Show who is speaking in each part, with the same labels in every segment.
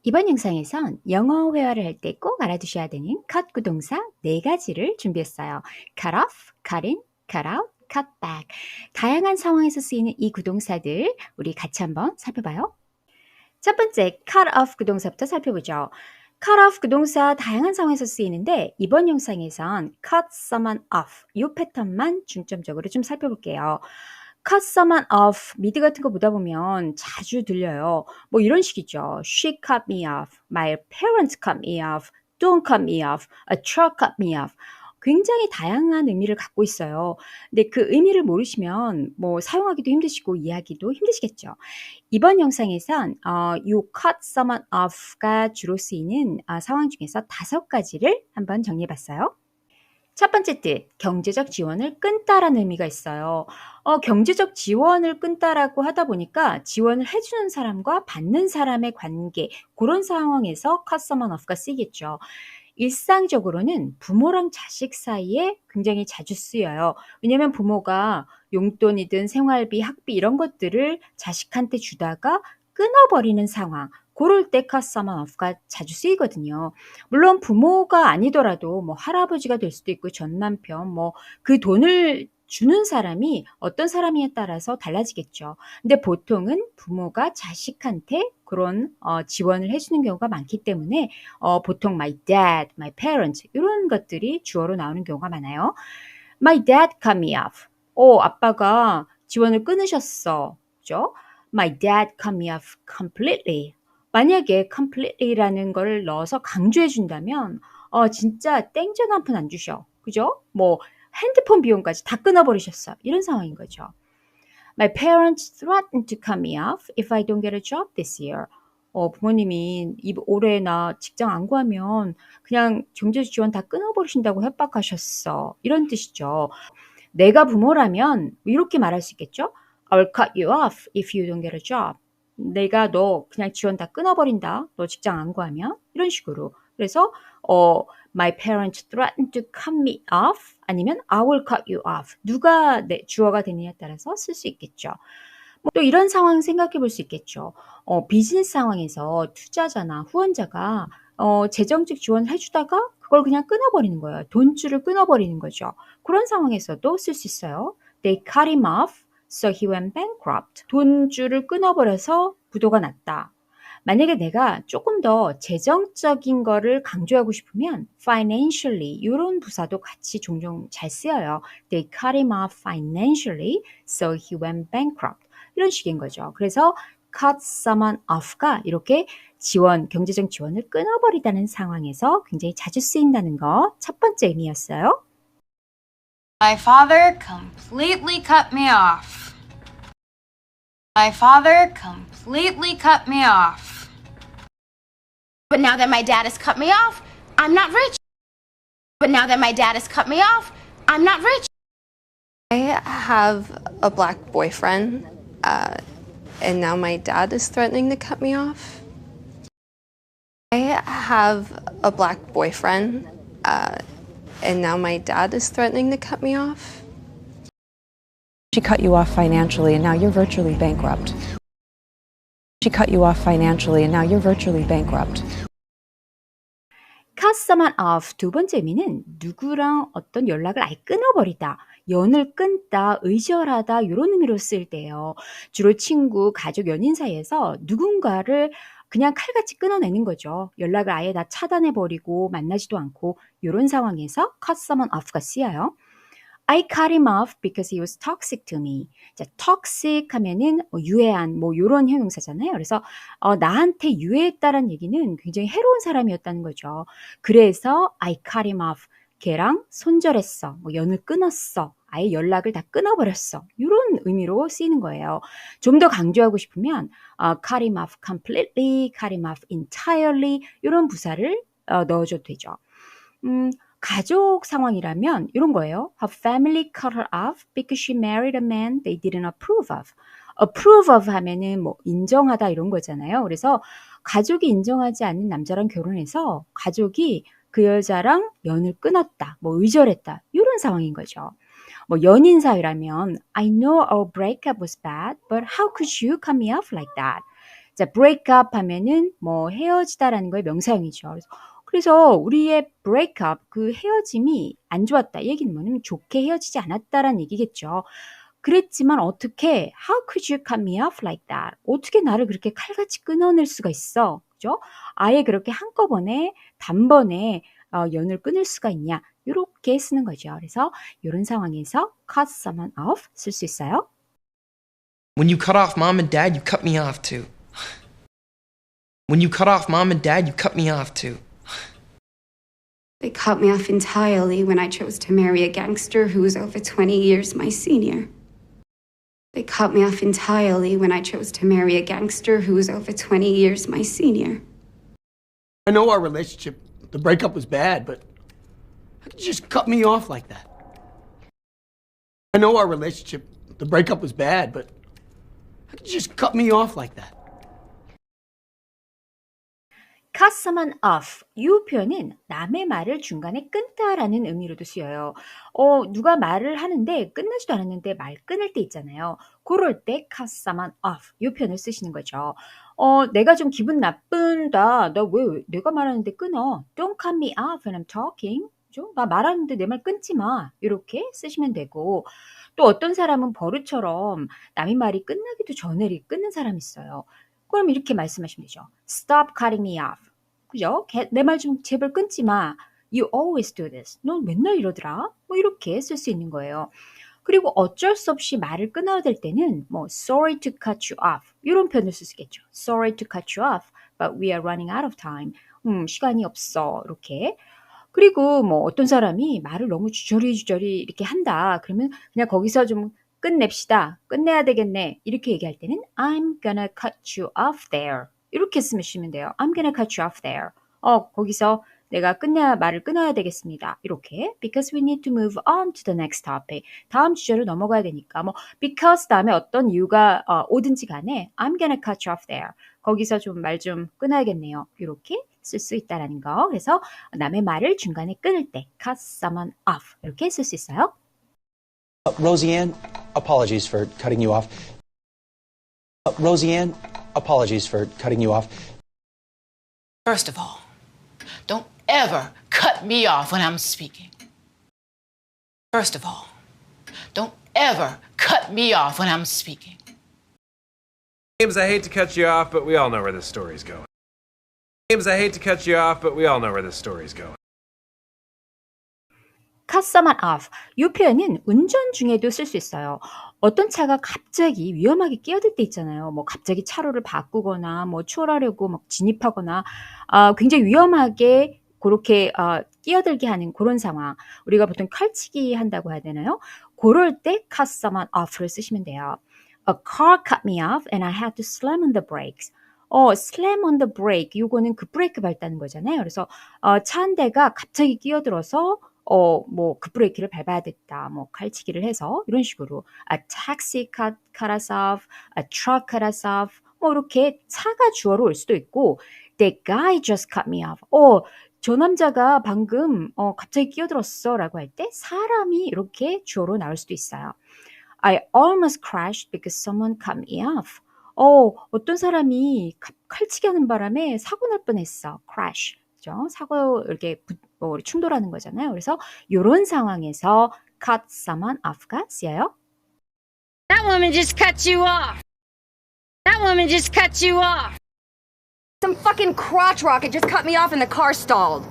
Speaker 1: 이번 영상에선 영어 회화를 할 때 꼭 알아두셔야 되는 cut 구동사 4가지를 준비했어요. cut off, cut in, cut out, cut back. 다양한 상황에서 쓰이는 이 구동사들 우리 같이 한번 살펴봐요. 첫 번째, cut off 구동사부터 살펴보죠. cut off 구동사 다양한 상황에서 쓰이는데 이번 영상에선 cut someone off 이 패턴만 중점적으로 좀 살펴볼게요. cut someone off, 미드 같은 거 보다 보면 자주 들려요. 뭐 이런 식이죠. She cut me off, my parents cut me off, don't cut me off, a truck cut me off. 굉장히 다양한 의미를 갖고 있어요. 근데 그 의미를 모르시면 뭐 사용하기도 힘드시고 이해하기도 힘드시겠죠. 이번 영상에선 요 cut someone off가 주로 쓰이는 상황 중에서 5가지를 한번 정리해봤어요. 첫 번째 뜻, 경제적 지원을 끊다라는 의미가 있어요. 경제적 지원을 끊다라고 하다 보니까 지원을 해주는 사람과 받는 사람의 관계, 그런 상황에서 cut someone off가 쓰이겠죠. 일상적으로는 부모랑 자식 사이에 굉장히 자주 쓰여요. 왜냐하면 부모가 용돈이든 생활비, 학비 이런 것들을 자식한테 주다가 끊어버리는 상황, 그럴 때 cut someone off가 자주 쓰이거든요. 물론 부모가 아니더라도 뭐 할아버지가 될 수도 있고 전 남편, 뭐 그 돈을 주는 사람이 어떤 사람이에 따라서 달라지겠죠. 근데 보통은 부모가 자식한테 그런 지원을 해주는 경우가 많기 때문에 보통 my dad, my parents 이런 것들이 주어로 나오는 경우가 많아요. My dad cut me off. 아빠가 지원을 끊으셨어. 그죠? My dad cut me off completely. 만약에 completely라는 걸 넣어서 강조해 준다면 진짜 땡전 한 푼 안 주셔. 그죠? 뭐 핸드폰 비용까지 다 끊어버리셨어. 이런 상황인 거죠. My parents threatened to cut me off if I don't get a job this year. 부모님이 올해 나 직장 안 구하면 그냥 경제 지원 다 끊어버리신다고 협박하셨어. 이런 뜻이죠. 내가 부모라면 이렇게 말할 수 있겠죠. I'll cut you off if you don't get a job. 내가 너 그냥 지원 다 끊어버린다. 너 직장 안 구하면. 이런 식으로. 그래서 my parents threatened to cut me off 아니면 I will cut you off. 누가 주어가 되느냐에 따라서 쓸 수 있겠죠. 또 이런 상황 생각해 볼 수 있겠죠. 비즈니스 상황에서 투자자나 후원자가 재정적 지원을 해주다가 그걸 그냥 끊어버리는 거예요. 돈줄을 끊어버리는 거죠. 그런 상황에서도 쓸 수 있어요. They cut him off, so he went bankrupt. 돈줄을 끊어버려서 부도가 났다. 만약에 내가 조금 더 재정적인 거를 강조하고 싶으면 financially 이런 부사도 같이 종종 잘 쓰여요. They cut him off financially, so he went bankrupt. 이런 식인 거죠. 그래서 cut someone off가 이렇게 경제적 지원을 끊어버리다는 상황에서 굉장히 자주 쓰인다는 거 첫 번째 의미였어요.
Speaker 2: My father completely cut me off. My father completely cut me off.
Speaker 3: But now that my dad has cut me off, I'm not rich. But now that my dad has cut me off, I'm not rich.
Speaker 4: I have a black boyfriend, and now my dad is threatening to cut me off. I have a black boyfriend, and now my dad is threatening to cut me off.
Speaker 5: She cut you off financially and now you're virtually bankrupt. She cut you off financially and now you're virtually bankrupt.
Speaker 1: cut someone off 두 번째 의미는 누구랑 어떤 연락을 아예 끊어버리다, 연을 끊다, 의절하다 이런 의미로 쓸 때예요. 주로 친구, 가족, 연인 사이에서 누군가를 그냥 칼같이 끊어내는 거죠. 연락을 아예 다 차단해버리고 만나지도 않고 이런 상황에서 cut someone off가 쓰여요. I cut him off because he was toxic to me. 자, toxic 하면은 유해한 뭐 이런 형용사잖아요. 그래서 나한테 유해했다는 얘기는 굉장히 해로운 사람이었다는 거죠. 그래서 I cut him off. 걔랑 손절했어. 뭐 연을 끊었어. 아예 연락을 다 끊어버렸어. 이런 의미로 쓰이는 거예요. 좀 더 강조하고 싶으면 cut him off completely, cut him off entirely 이런 부사를 넣어줘도 되죠. 가족 상황이라면 이런 거예요. Her family cut her off because she married a man they didn't approve of. approve of 하면은 뭐 인정하다 이런 거잖아요. 그래서 가족이 인정하지 않는 남자랑 결혼해서 가족이 그 여자랑 연을 끊었다, 뭐 의절했다 이런 상황인 거죠. 뭐 연인 사이라면 I know our breakup was bad, but how could you cut me off like that? 자, break up 하면은 뭐 헤어지다라는 거의 명사형이죠. 그래서 우리의 break up, 그 헤어짐이 안 좋았다. 얘기는 뭐냐면 좋게 헤어지지 않았다라는 얘기겠죠. 그랬지만 어떻게 How could you cut me off like that? 어떻게 나를 그렇게 칼같이 끊어낼 수가 있어? 그죠? 아예 그렇게 한꺼번에 단번에 연을 끊을 수가 있냐? 이렇게 쓰는 거죠. 그래서 이런 상황에서 cut someone off 쓸 수 있어요.
Speaker 6: When you cut off mom and dad, you cut me off too. When you cut off mom and dad, you cut me off too.
Speaker 7: They cut me off entirely when I chose to marry a gangster who was over 20 years my senior. They cut me off entirely when I chose to marry a gangster who was over 20 years my senior.
Speaker 8: I know our relationship, the breakup was bad, but how could you just cut me off like that? I know our relationship, the breakup was bad, but how could you just cut me off like that?
Speaker 1: cut someone off. 이 표현은 남의 말을 중간에 끊다라는 의미로도 쓰여요. 누가 말을 하는데 끝나지도 않았는데 말 끊을 때 있잖아요. 그럴 때 cut someone off. 이 표현을 쓰시는 거죠. 내가 좀 기분 나쁜다. 나 왜 내가 말하는데 끊어? Don't cut me off when I'm talking. 그죠? 나 말하는데 내 말 끊지 마. 이렇게 쓰시면 되고 또 어떤 사람은 버릇처럼 남의 말이 끝나기도 전에 끊는 사람이 있어요. 그럼 이렇게 말씀하시면 되죠. Stop cutting me off. 그죠? 내 말 좀 제발 끊지 마. You always do this. 넌 맨날 이러더라. 뭐 이렇게 쓸 수 있는 거예요. 그리고 어쩔 수 없이 말을 끊어야 될 때는 뭐 sorry to cut you off. 이런 표현을 쓸 수 있겠죠. Sorry to cut you off, but we are running out of time. 시간이 없어. 이렇게. 그리고 뭐 어떤 사람이 말을 너무 주저리 이렇게 한다. 그러면 그냥 거기서 좀 끝냅시다. 끝내야 되겠네. 이렇게 얘기할 때는 I'm gonna cut you off there. 이렇게 쓰시면 돼요. I'm gonna cut you off there. 거기서 내가 말을 끊어야 되겠습니다. 이렇게. Because we need to move on to the next topic. 다음 주제로 넘어가야 되니까 뭐 because 다음에 어떤 이유가 오든지 간에 I'm gonna cut you off there. 거기서 좀 말 좀 끊어야겠네요. 이렇게 쓸 수 있다라는 거. 그래서 남의 말을 중간에 끊을 때 cut someone off. 이렇게 쓸 수 있어요.
Speaker 9: Roseanne, apologies for cutting you off. Roseanne, apologies for cutting you off.
Speaker 10: First of all, don't ever cut me off when I'm speaking. First of all, don't ever cut me off when I'm speaking.
Speaker 11: James, I hate to cut you off, but we all know where this story's going. James, I hate to cut you off, but we all know where this story's going.
Speaker 1: cut someone off. 이 표현은 운전 중에도 쓸 수 있어요. 어떤 차가 갑자기 위험하게 끼어들 때 있잖아요. 뭐 갑자기 차로를 바꾸거나 뭐 추월하려고 막 진입하거나 굉장히 위험하게 그렇게 끼어들게 하는 그런 상황. 우리가 보통 칼치기 한다고 해야 되나요? 그럴 때 cut someone off를 쓰시면 돼요. A car cut me off and I had to slam on the brakes. slam on the brake. 이거는 그 브레이크 밟다는 거잖아요. 그래서 차 한 대가 갑자기 끼어들어서 뭐 급브레이크를 밟아야 됐다. 뭐 칼치기를 해서 이런 식으로 a taxi cut us off, a truck cut us off. 뭐 이렇게 차가 주어로 올 수도 있고 that guy just cut me off. 저 남자가 방금 갑자기 끼어들었어라고 할 때 사람이 이렇게 주어로 나올 수도 있어요. I almost crashed because someone cut me off. 어떤 사람이 칼치기 하는 바람에 사고 날 뻔했어. crash. 그죠? 사고 이렇게 충돌하는 거잖아요. 그래서 이런 상황에서 cut someone off가 쓰여요.
Speaker 12: That woman just cut you off. That woman just cut you off.
Speaker 13: Some fucking crotch rocket just cut me off and the car stalled.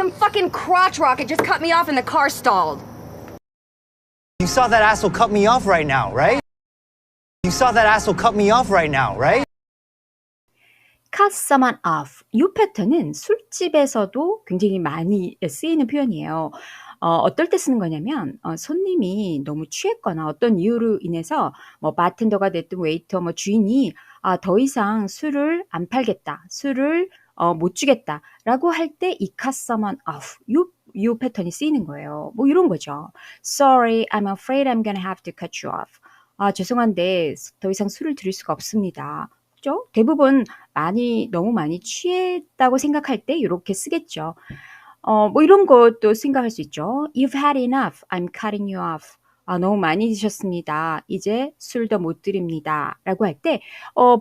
Speaker 13: Some fucking crotch rocket just cut me off and the car stalled.
Speaker 14: You saw that asshole cut me off right now, right? You saw that asshole cut me off right now, right?
Speaker 1: cut someone off. 이 패턴은 술집에서도 굉장히 많이 쓰이는 표현이에요. 어떨 때 쓰는 거냐면 손님이 너무 취했거나 어떤 이유로 인해서 뭐 바텐더가 됐든 웨이터 뭐 주인이 더 이상 술을 안 팔겠다. 술을 못 주겠다라고 할 때 이 cut someone off. 이 패턴이 쓰이는 거예요. 뭐 이런 거죠. Sorry, I'm afraid I'm gonna have to cut you off. 죄송한데 더 이상 술을 드릴 수가 없습니다. 그죠? 대부분 너무 많이 취했다고 생각할 때 이렇게 쓰겠죠. 뭐 이런 것도 생각할 수 있죠. You've had enough. I'm cutting you off. 너무 많이 드셨습니다. 이제 술 더 못 드립니다. 라고 할 때,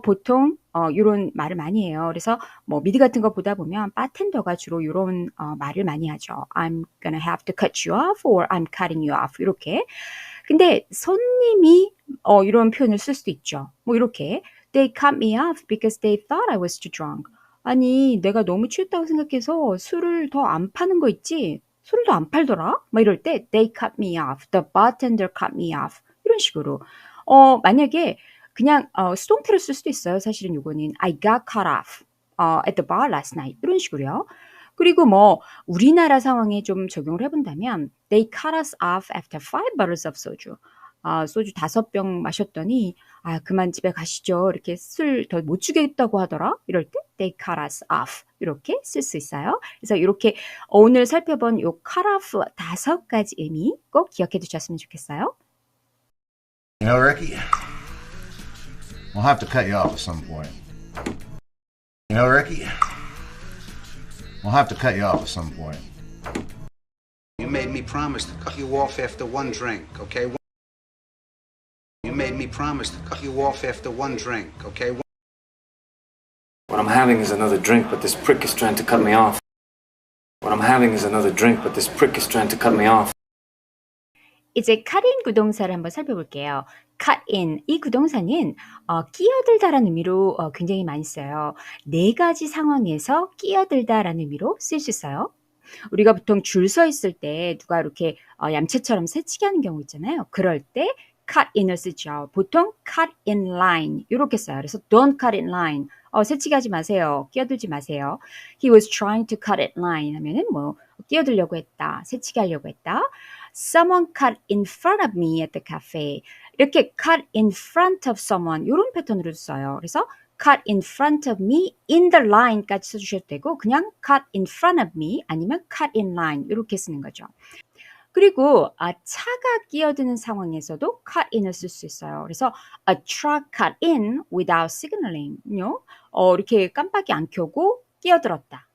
Speaker 1: 보통, 요런 말을 많이 해요. 그래서 뭐, 미드 같은 거 보다 보면, 바텐더가 주로 요런, 말을 많이 하죠. I'm gonna have to cut you off, or I'm cutting you off. 이렇게. 근데, 손님이, 이런 표현을 쓸 수도 있죠. 뭐, 이렇게. They cut me off because they thought I was too drunk. 아니, 내가 너무 취했다고 생각해서 술을 더 안 파는 거 있지? 술을 더 안 팔더라? 막 이럴 때 they cut me off, the bartender cut me off 이런 식으로 만약에 그냥 수동태로 쓸 수도 있어요. 사실은 요거는 I got cut off at the bar last night 이런 식으로요. 그리고 뭐 우리나라 상황에 좀 적용을 해본다면 they cut us off after 5 bottles of soju. 소주 5병 마셨더니 그만 집에 가시죠. 이렇게 술 더 못 주겠다고 하더라. 이럴 때 they cut us off 이렇게 쓸 수 있어요. 그래서 이렇게 오늘 살펴본 요 cut off 5가지 의미 꼭 기억해 두셨으면 좋겠어요.
Speaker 15: You know, Ricky, we'll have to cut you off at some point. You know, Ricky, we'll have to cut you off at some point.
Speaker 16: You made me promise to cut you off after one drink, okay? You made me promise to cut you off after one drink, okay?
Speaker 17: What I'm having is another drink, but this prick is trying to cut me off. What I'm having is another drink, but this prick is trying to cut me off.
Speaker 1: 이제 cut in 구동사를 한번 살펴볼게요. cut in 이 구동사는 끼어들다라는 의미로 굉장히 많이 써요. 4가지 상황에서 끼어들다라는 의미로 쓸 수 있어요. 우리가 보통 줄 서 있을 때 누가 이렇게 얌체처럼 새치기 하는 경우 있잖아요. 그럴 때 cut in을 쓰죠. 보통 cut in line 이렇게 써요. 그래서 don't cut in line. 새치기 하지 마세요. 끼어들지 마세요. He was trying to cut in line 하면은 뭐 끼어들려고 했다. 새치기 하려고 했다. Someone cut in front of me at the cafe. 이렇게 cut in front of someone 이런 패턴으로 써요. 그래서 cut in front of me in the line까지 써주셔도 되고 그냥 cut in front of me 아니면 cut in line 이렇게 쓰는 거죠. 그리고 차가 끼어드는 상황에서도 cut in을 쓸 수 있어요. 그래서 a truck cut in without signaling. 이렇게 깜빡이 안 켜고 끼어들었다.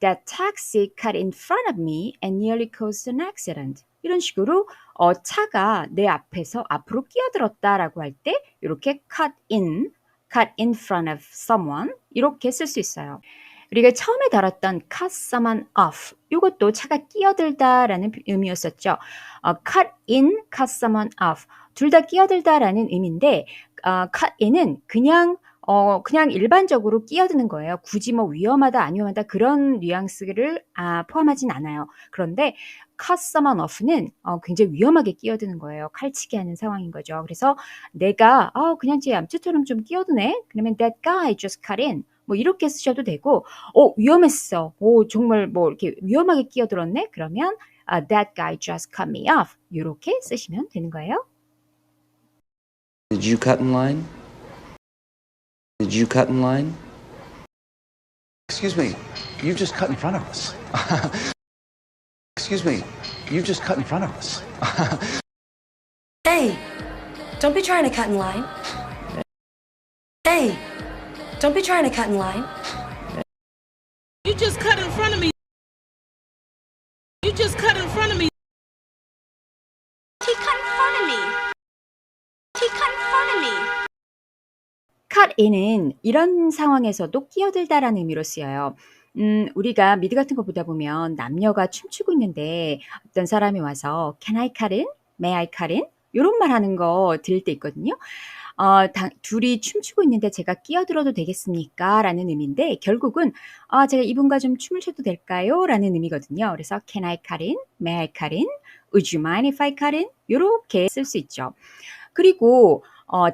Speaker 1: That taxi cut in front of me and nearly caused an accident. 이런 식으로 차가 내 앞에서 앞으로 끼어들었다라고 할 때 이렇게 cut in front of someone 이렇게 쓸 수 있어요. 우리가 처음에 다뤘던 cut someone off 이것도 차가 끼어들다라는 의미였었죠. cut in, cut someone off 둘 다 끼어들다라는 의미인데 cut in은 그냥 일반적으로 끼어드는 거예요. 굳이 뭐 위험하다 안 위험하다 그런 뉘앙스를 포함하진 않아요. 그런데 cut someone off는 굉장히 위험하게 끼어드는 거예요. 칼치기 하는 상황인 거죠. 그래서 내가 그냥 제 얌체처럼 좀 끼어드네. 그러면 that guy just cut in. 뭐 이렇게 쓰셔도 되고 위험했어. 정말 뭐 이렇게 위험하게 끼어들었네. 그러면 that guy just cut me off. 이렇게 쓰시면 되는 거예요.
Speaker 17: Did you cut in line? Did you cut in line?
Speaker 15: Excuse me, you just cut in front of us. Excuse me, you just cut in front of us.
Speaker 18: Hey, don't be trying to cut in line. Hey, don't be trying to cut in line.
Speaker 19: You just cut in front of me. You just cut in front of me.
Speaker 3: He cut in front of me. He cut in front of me.
Speaker 1: cut in은 이런 상황에서도 끼어들다라는 의미로 쓰여요. 우리가 미드 같은 거 보다 보면 남녀가 춤추고 있는데 어떤 사람이 와서 Can I cut in? May I cut in? 이런 말 하는 거 들을 때 있거든요. 둘이 춤추고 있는데 제가 끼어들어도 되겠습니까? 라는 의미인데 결국은 제가 이분과 좀 춤을 춰도 될까요? 라는 의미거든요. 그래서 Can I cut in? May I cut in? Would you mind if I cut in? 이렇게 쓸 수 있죠. 그리고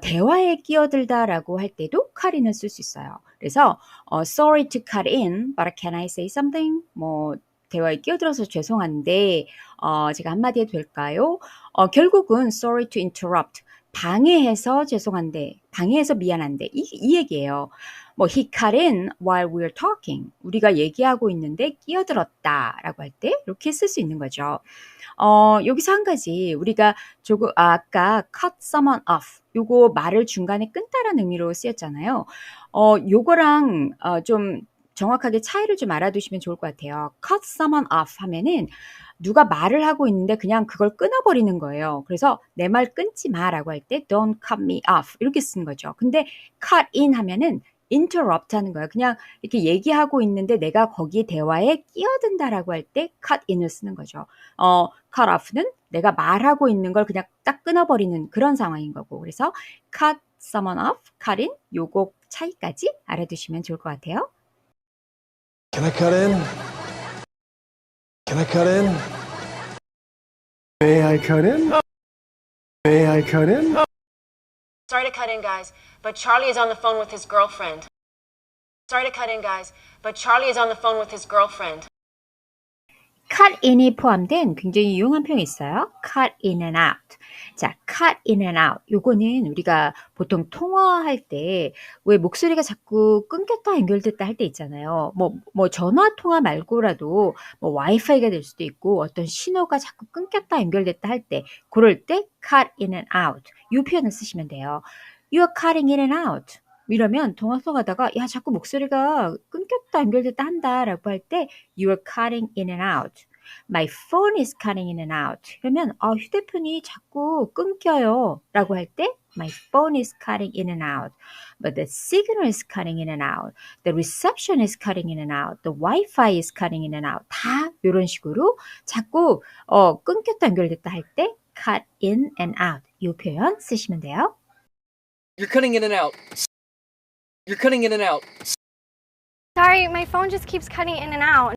Speaker 1: 대화에 끼어들다라고 할 때도 cut in을 쓸 수 있어요. 그래서 sorry to cut in, but can I say something? 뭐 대화에 끼어들어서 죄송한데 제가 한마디 해도 될까요? 결국은 sorry to interrupt, 방해해서 죄송한데, 방해해서 미안한데 이 얘기예요. 뭐 he cut in while we're talking, 우리가 얘기하고 있는데 끼어들었다라고 할 때 이렇게 쓸 수 있는 거죠. 여기서 한 가지 우리가 아까 cut someone off 요거 말을 중간에 끊다라는 의미로 쓰였잖아요. 요거랑 좀 정확하게 차이를 좀 알아두시면 좋을 것 같아요. cut someone off 하면은 누가 말을 하고 있는데 그냥 그걸 끊어버리는 거예요. 그래서 내 말 끊지 마라고 할 때 don't cut me off 이렇게 쓰는 거죠. 근데 cut in 하면은 interrupt 하는 거예요. 그냥 이렇게 얘기하고 있는데 내가 거기 대화에 끼어든다라고 할 때 cut in을 쓰는 거죠. cut off는 내가 말하고 있는 걸 그냥 딱 끊어버리는 그런 상황인 거고. 그래서 cut someone off, cut in 요거 차이까지 알아두시면 좋을 것 같아요.
Speaker 20: Can I cut in? Can I cut in? May I cut in? May I cut in?
Speaker 18: Sorry to cut in, guys, but Charlie is on the phone with his girlfriend. Sorry to cut in, guys, but Charlie is on the phone with his girlfriend.
Speaker 1: cut in이 포함된 굉장히 유용한 표현이 있어요. cut in and out. 자, cut in and out. 요거는 우리가 보통 통화할 때 왜 목소리가 자꾸 끊겼다 연결됐다 할 때 있잖아요. 뭐 전화 통화 말고라도 뭐 와이파이가 될 수도 있고 어떤 신호가 자꾸 끊겼다 연결됐다 할 때 그럴 때 cut in and out. 요 표현을 쓰시면 돼요. You are cutting in and out. 이러면 통화 속하다가 야 자꾸 목소리가 끊겼다 연결됐다 한다라고 할 때 you are cutting in and out. My phone is cutting in and out. 그러면 휴대폰이 자꾸 끊겨요 라고 할 때 my phone is cutting in and out. But the signal is cutting in and out. The reception is cutting in and out. The Wi-Fi is cutting in and out. 다 이런 식으로 자꾸 끊겼다 연결됐다 할 때 cut in and out. 이 표현 쓰시면 돼요.
Speaker 6: You're cutting in and out. You're cutting in and out.
Speaker 21: Sorry, my phone just keeps cutting in and out.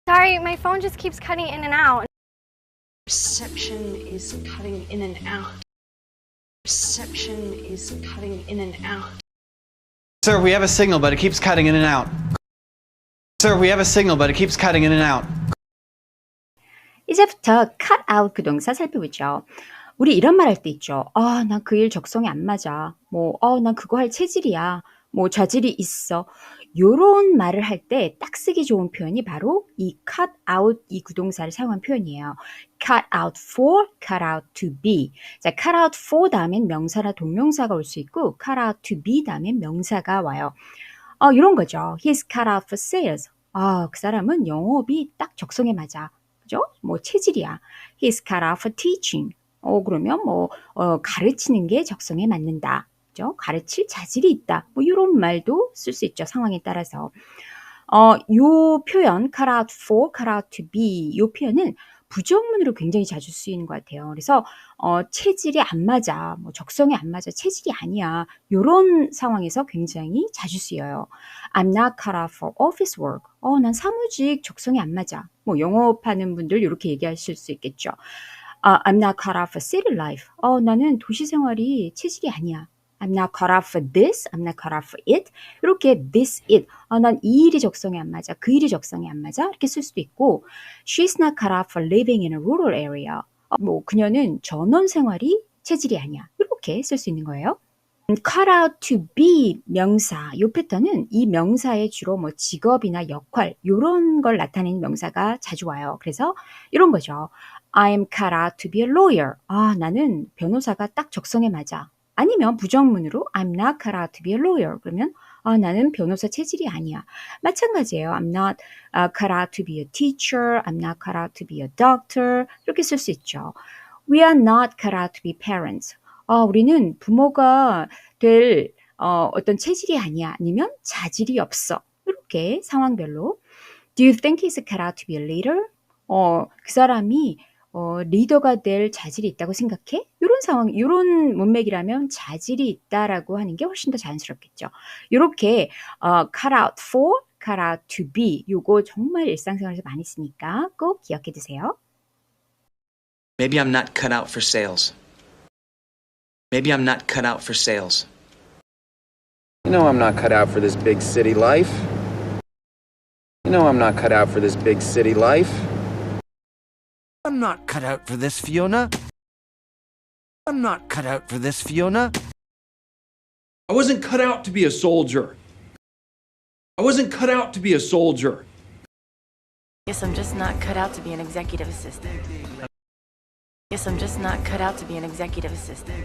Speaker 21: Sorry, my phone just keeps cutting in and out.
Speaker 18: Reception is cutting in and out. Reception is cutting in and out.
Speaker 14: Sir, we have a signal, but it keeps cutting in and out. Sir, we have a signal, but it keeps cutting in and out.
Speaker 1: 이제부터 cut out 그 동사 살펴보죠. 우리 이런 말 할 때 있죠. 난 그 일 적성에 안 맞아. 난 그거 할 체질이야. 자질이 있어. 요런 말을 할 때 딱 쓰기 좋은 표현이 바로 이 cut out 이 구동사를 사용한 표현이에요. cut out for, cut out to be. 자, cut out for 다음엔 명사나 동명사가 올 수 있고 cut out to be 다음엔 명사가 와요. 이런 거죠. He's cut out for sales. 그 사람은 영업이 딱 적성에 맞아. 그죠? 체질이야. He's cut out for teaching. 그러면 가르치는 게 적성에 맞는다. 그죠? 가르칠 자질이 있다. 이런 말도 쓸 수 있죠. 상황에 따라서. 요 표현, cut out for, cut out to be, 요 표현은 부정문으로 굉장히 자주 쓰이는 것 같아요. 그래서, 체질이 안 맞아. 적성에 안 맞아. 체질이 아니야. 요런 상황에서 굉장히 자주 쓰여요. I'm not cut out for office work. 난 사무직 적성에 안 맞아. 영업하는 분들 이렇게 얘기하실 수 있겠죠. I'm not cut out for city life. 나는 도시 생활이 체질이 아니야. I'm not cut out for this. I'm not cut out for it. 이렇게 this, it. 난 이 일이 적성에 안 맞아. 그 일이 적성에 안 맞아. 이렇게 쓸 수도 있고 She's not cut out for living in a rural area. 그녀는 전원 생활이 체질이 아니야. 이렇게 쓸 수 있는 거예요. cut out to be 명사. 이 패턴은 이 명사에 주로 직업이나 역할 이런 걸 나타내는 명사가 자주 와요. 그래서 이런 거죠. I'm cut out to be a lawyer. 나는 변호사가 딱 적성에 맞아. 아니면 부정문으로 I'm not cut out to be a lawyer. 그러면 나는 변호사 체질이 아니야. 마찬가지예요. I'm not cut out to be a teacher. I'm not cut out to be a doctor. 이렇게 쓸 수 있죠. We are not cut out to be parents. 우리는 부모가 될 어떤 체질이 아니야. 아니면 자질이 없어. 이렇게 상황별로. Do you think he's cut out to be a leader? 그 사람이 리더가 될 자질이 있다고 생각해? 이런 상황, 이런 문맥이라면 자질이 있다라고 하는 게 훨씬 더 자연스럽겠죠. 이렇게 cut out for, cut out to be 요거 정말 일상생활에서 많이 쓰니까 꼭 기억해 두세요.
Speaker 6: Maybe I'm not cut out for sales. Maybe I'm not cut out for sales.
Speaker 11: You know I'm not cut out for this big city life. You know I'm not cut out for this big city life.
Speaker 20: I'm not cut out for this, Fiona. I'm not cut out for this, Fiona.
Speaker 22: I wasn't cut out to be a soldier. I wasn't cut out to be a soldier.
Speaker 18: Guess I'm just not cut out to be an executive assistant. Guess I'm just not cut out to be an executive assistant.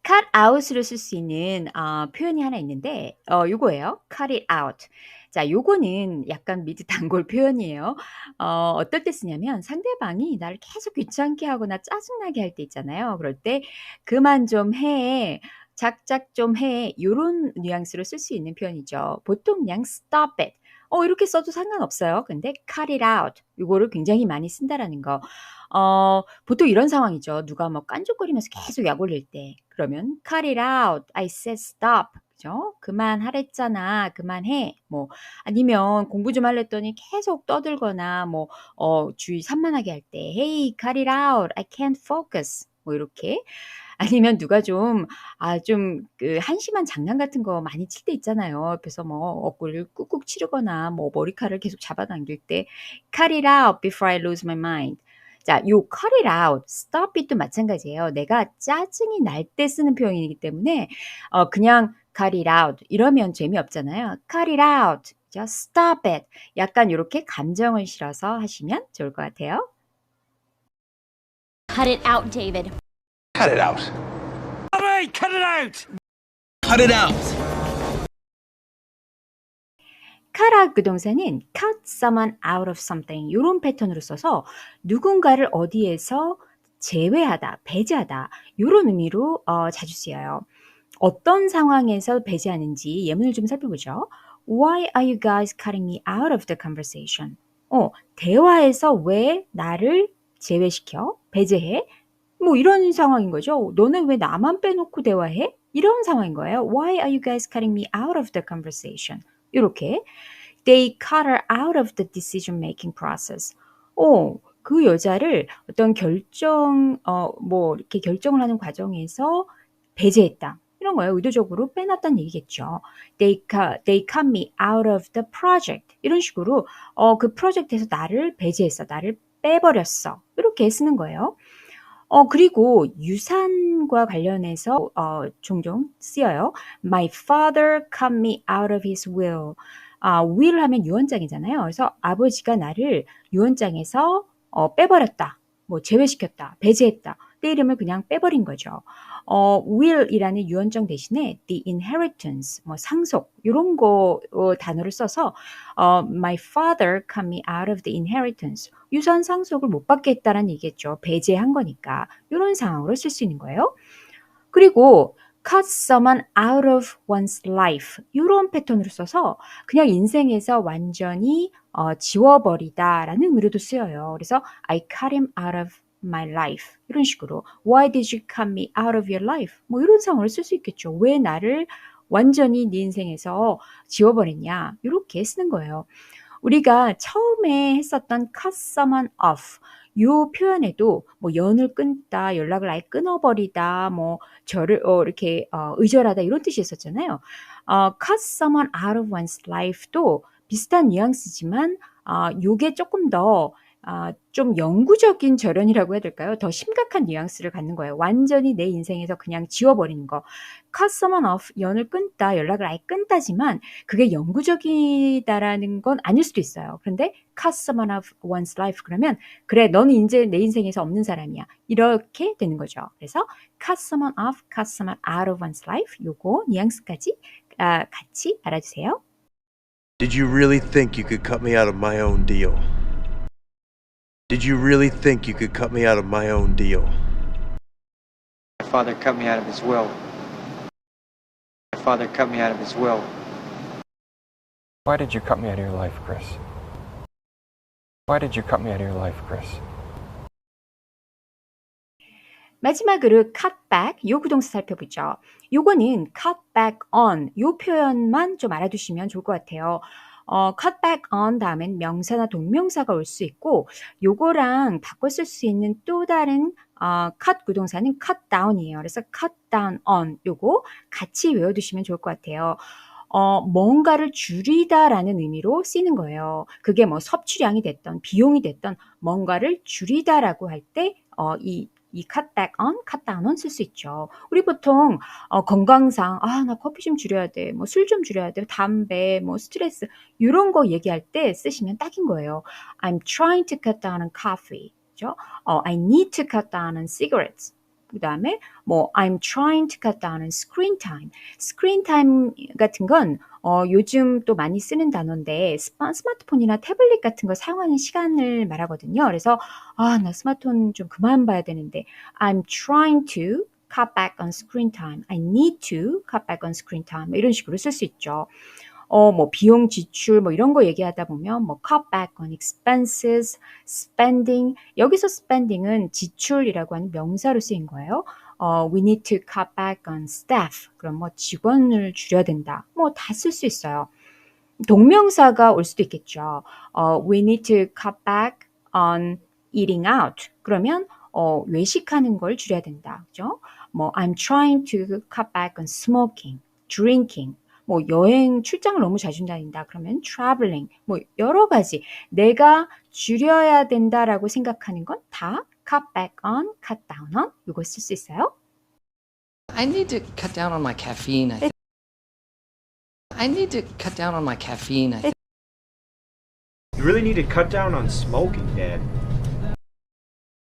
Speaker 1: cut out으로 쓸 수 있는 표현이 하나 있는데 요거예요. cut it out. 자, 요거는 약간 미드 단골 표현이에요. 어떨 때 쓰냐면 상대방이 나를 계속 귀찮게 하거나 짜증나게 할 때 있잖아요. 그럴 때 그만 좀 해. 작작 좀 해. 요런 뉘앙스로 쓸 수 있는 표현이죠. 보통 그냥 stop it. 이렇게 써도 상관없어요. 근데 cut it out. 요거를 굉장히 많이 쓴다라는 거. 보통 이런 상황이죠. 누가 뭐 깐족거리면서 계속 약 올릴 때. 그러면 cut it out. I said stop. 그죠? 그만하랬잖아. 그만해. 뭐 아니면 공부 좀 하랬더니 계속 떠들거나 뭐 주의 산만하게 할 때 Hey, cut it out. I can't focus. 뭐 이렇게. 아니면 누가 좀 그 한심한 장난 같은 거 많이 칠 때 있잖아요. 옆에서 뭐 어깨를 꾹꾹 치르거나 뭐 머리카락을 계속 잡아당길 때 cut it out before I lose my mind. 자, 요 cut it out, stop it도 마찬가지예요. 내가 짜증이 날 때 쓰는 표현이기 때문에 그냥 cut it out 이러면 재미없잖아요. cut it out, just stop it. 약간 이렇게 감정을 실어서 하시면 좋을 것 같아요.
Speaker 18: Cut it out, David.
Speaker 15: Cut it out.
Speaker 20: Hey, cut it out!
Speaker 6: Cut it out.
Speaker 1: cut out 그 동사는 cut someone out of something 이런 패턴으로 써서 누군가를 어디에서 제외하다, 배제하다 이런 의미로 자주 쓰여요. 어떤 상황에서 배제하는지 예문을 좀 살펴보죠. Why are you guys cutting me out of the conversation? 대화에서 왜 나를 제외시켜? 배제해? 뭐 이런 상황인 거죠. 너네 왜 나만 빼놓고 대화해? 이런 상황인 거예요. Why are you guys cutting me out of the conversation? 이렇게 They cut her out of the decision making process. 그 여자를 어떤 뭐 이렇게 결정을 하는 과정에서 배제했다. 이런 거예요. 의도적으로 빼놨다는 얘기겠죠. They cut me out of the project. 이런 식으로 그 프로젝트에서 나를 배제했어. 나를 빼버렸어. 이렇게 쓰는 거예요. 그리고 유산과 관련해서 종종 쓰여요. My father cut me out of his will. will 하면 유언장이잖아요. 그래서 아버지가 나를 유언장에서 빼버렸다. 뭐 제외시켰다. 배제했다. 내 이름을 그냥 빼버린 거죠. will이라는 유언장 대신에 the inheritance, 뭐 상속 이런 거 단어를 써서 my father cut me out of the inheritance. 유산 상속을 못 받게 했다는 얘기겠죠. 배제한 거니까. 이런 상황으로 쓸 수 있는 거예요. 그리고 cut someone out of one's life. 이런 패턴으로 써서 그냥 인생에서 완전히 지워버리다라는 의미로도 쓰여요. 그래서 I cut him out of my life. 이런 식으로 Why did you cut me out of your life? 뭐 이런 상황을 쓸 수 있겠죠. 왜 나를 완전히 네 인생에서 지워버렸냐? 이렇게 쓰는 거예요. 우리가 처음에 했었던 cut someone off 이 표현에도 뭐 연을 끊다, 연락을 아예 끊어버리다, 뭐 저를 이렇게 의절하다 이런 뜻이 있었잖아요. cut someone out of one's life도 비슷한 뉘앙스지만 요게 조금 더 좀 영구적인 절연이라고 해야 될까요? 더 심각한 뉘앙스를 갖는 거예요. 완전히 내 인생에서 그냥 지워버리는 거. cut someone off, 연을 끊다, 연락을 아예 끊다지만 그게 영구적이다라는 건 아닐 수도 있어요. 그런데 cut someone off one's life 그러면 그래, 너는 이제 내 인생에서 없는 사람이야. 이렇게 되는 거죠. 그래서 cut someone off, cut someone out of one's life 요거 뉘앙스까지 같이 알아주세요.
Speaker 2: Did you really think you could cut me out of my own deal? Did you really think you could cut me out of my own deal?
Speaker 4: My father cut me out of his will. My father cut me out of his will.
Speaker 23: Why did you cut me out of your life, Chris? Why did you cut me out of your life, Chris?
Speaker 1: 마지막으로 cut back, 요 구동사 살펴보죠. 요거는 cut back on, 요 표현만 좀 알아두시면 좋을 것 같아요. cut back on 다음엔 명사나 동명사가 올 수 있고 요거랑 바꿔 쓸 수 있는 또 다른 cut 구동사는 cut down이에요. 그래서 cut down on 요거 같이 외워두시면 좋을 것 같아요. 뭔가를 줄이다라는 의미로 쓰이는 거예요. 그게 뭐 섭취량이 됐던 비용이 됐던 뭔가를 줄이다라고 할 때 이 cut back on, cut down on 쓸 수 있죠. 우리 보통 건강상 나 커피 좀 줄여야 돼, 뭐 술 좀 줄여야 돼, 담배, 뭐 스트레스 이런 거 얘기할 때 쓰시면 딱인 거예요. I'm trying to cut down on coffee, 그죠? I need to cut down on cigarettes. 그 다음에 뭐 I'm trying to cut down on screen time. screen time 같은 건 요즘 또 많이 쓰는 단어인데 스마트폰이나 태블릿 같은 거 사용하는 시간을 말하거든요. 그래서 나 스마트폰 좀 그만 봐야 되는데 I'm trying to cut back on screen time. I need to cut back on screen time. 이런 식으로 쓸 수 있죠. 뭐 비용 지출 뭐 이런 거 얘기하다 보면 뭐 cut back on expenses, spending. 여기서 spending은 지출이라고 하는 명사로 쓰인 거예요. we need to cut back on staff. 그럼 뭐 직원을 줄여야 된다. 뭐 다 쓸 수 있어요. 동명사가 올 수도 있겠죠. we need to cut back on eating out. 그러면 외식하는 걸 줄여야 된다. 그죠? 뭐 I'm trying to cut back on smoking, drinking. 뭐 여행 출장을 너무 자주 다닌다. 그러면 traveling. 뭐 여러 가지 내가 줄여야 된다라고 생각하는 건 다 cut back on, cut down on 이거 쓸 수 있어요.
Speaker 6: I need to cut down on my caffeine. I need to cut down on my caffeine.
Speaker 5: You really need to cut down on smoking, Dad.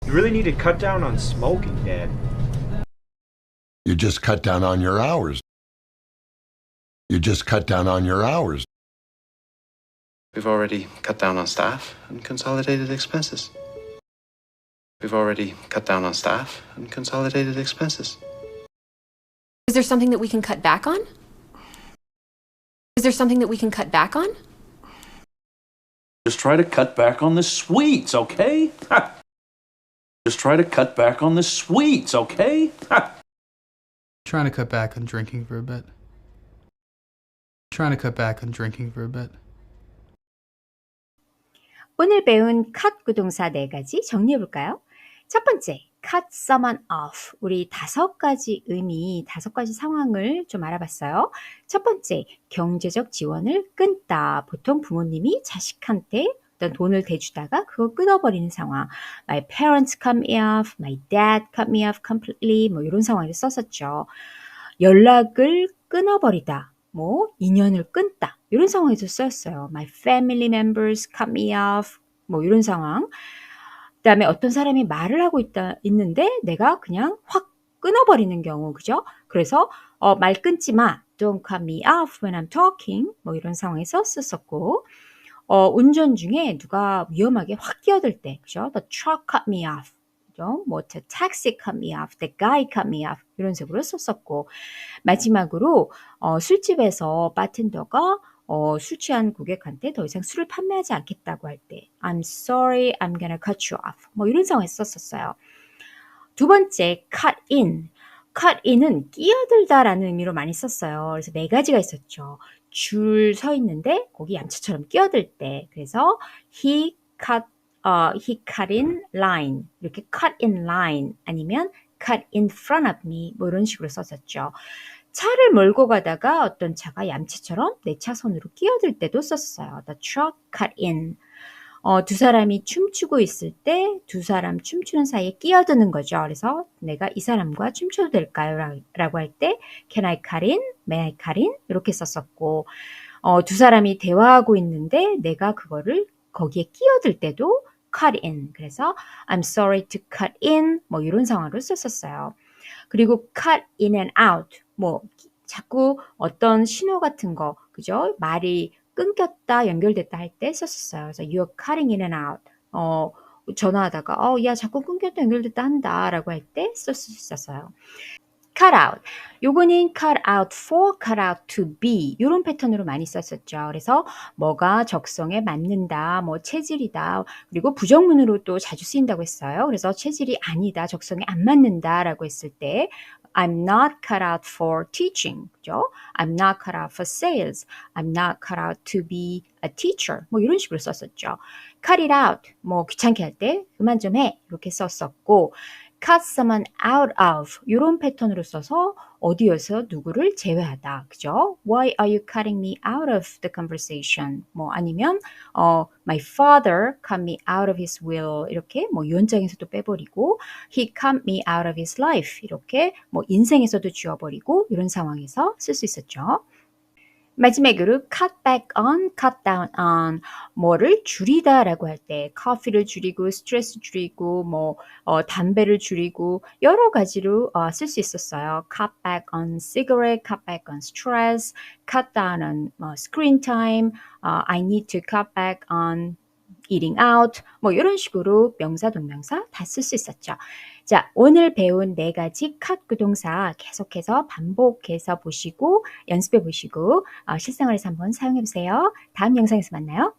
Speaker 5: You really need to cut down on smoking, Dad.
Speaker 7: You just cut down on your hours. You just cut down on your hours.
Speaker 8: We've already cut down on staff and consolidated expenses. We've already cut down on staff and consolidated expenses.
Speaker 18: Is there something that we can cut back on? Is there something that we can cut back on?
Speaker 22: Just try to cut back on the sweets, okay? Just try to cut back on the sweets, okay?
Speaker 24: Trying to cut back on drinking for a bit. Trying to cut back on drinking for a bit.
Speaker 1: 오늘 배운 cut 구동사 4가지 정리해 볼까요? 첫 번째, cut someone off. 우리 5가지 의미, 5가지 상황을 좀 알아봤어요. 첫 번째, 경제적 지원을 끊다. 보통 부모님이 자식한테 어떤 돈을 대주다가 그거 끊어버리는 상황. My parents cut me off, my dad cut me off completely. 뭐 이런 상황을 썼었죠. 연락을 끊어버리다. 뭐 인연을 끊다. 이런 상황에서 쓰였어요. My family members cut me off. 뭐 이런 상황. 그다음에 어떤 사람이 말을 하고 있는데 내가 그냥 확 끊어버리는 경우, 그죠? 그래서 말 끊지 마. Don't cut me off when I'm talking. 뭐 이런 상황에서 썼었고, 운전 중에 누가 위험하게 확 끼어들 때, 그죠? The truck cut me off. 그죠? 뭐 the taxi cut me off. The guy cut me off. 이런 식으로 썼었고, 마지막으로 술집에서 바텐더가 술 취한 고객한테 더 이상 술을 판매하지 않겠다고 할 때 I'm sorry, I'm gonna cut you off. 뭐 이런 상황에서 썼었어요. 두 번째, cut in. cut in은 끼어들다라는 의미로 많이 썼어요. 그래서 4가지가 있었죠. 줄 서 있는데 거기 얌체처럼 끼어들 때. 그래서 he cut in line. 이렇게 cut in line 아니면 cut in front of me. 뭐 이런 식으로 썼었죠. 차를 몰고 가다가 어떤 차가 얌체처럼 내 차선으로 끼어들 때도 썼어요. The truck cut in. 두 사람이 춤추고 있을 때 두 사람 춤추는 사이에 끼어드는 거죠. 그래서 내가 이 사람과 춤춰도 될까요? 라고 할 때 Can I cut in? May I cut in? 이렇게 썼었고, 두 사람이 대화하고 있는데 내가 그거를 거기에 끼어들 때도 cut in. 그래서 I'm sorry to cut in. 뭐 이런 상황으로 썼었어요. 그리고 cut in and out. 뭐 자꾸 어떤 신호 같은 거, 그죠? 말이 끊겼다, 연결됐다 할 때 썼었어요. 그래서 you're cutting in and out. 전화하다가 야 자꾸 끊겼다, 연결됐다 한다라고 할 때 쓸 수 있었어요. cut out. 요거는 cut out for, cut out to be 이런 패턴으로 많이 썼었죠. 그래서 뭐가 적성에 맞는다, 뭐 체질이다. 그리고 부정문으로 또 자주 쓰인다고 했어요. 그래서 체질이 아니다, 적성에 안 맞는다라고 했을 때 I'm not cut out for teaching. 그죠? I'm not cut out for sales. I'm not cut out to be a teacher. 뭐 이런 식으로 썼었죠. cut it out. 뭐 귀찮게 할 때 그만 좀 해. 이렇게 썼었고, cut someone out of 이런 패턴으로 써서 어디에서 누구를 제외하다. 그죠? Why are you cutting me out of the conversation? 뭐 아니면 my father cut me out of his will. 이렇게 뭐 유언장에서도 빼버리고 he cut me out of his life. 이렇게 뭐 인생에서도 지워버리고 이런 상황에서 쓸 수 있었죠. 마지막으로 cut back on, cut down on. 뭐를 줄이다라고 할 때 커피를 줄이고 스트레스 줄이고 담배를 줄이고 여러 가지로 쓸 수 있었어요. cut back on cigarette, cut back on stress, cut down on screen time. I need to cut back on eating out. 이런 식으로 명사, 동명사 다 쓸 수 있었죠. 자, 오늘 배운 4가지 cut 구동사 계속해서 반복해서 보시고 연습해 보시고 실생활에서 한번 사용해 보세요. 다음 영상에서 만나요.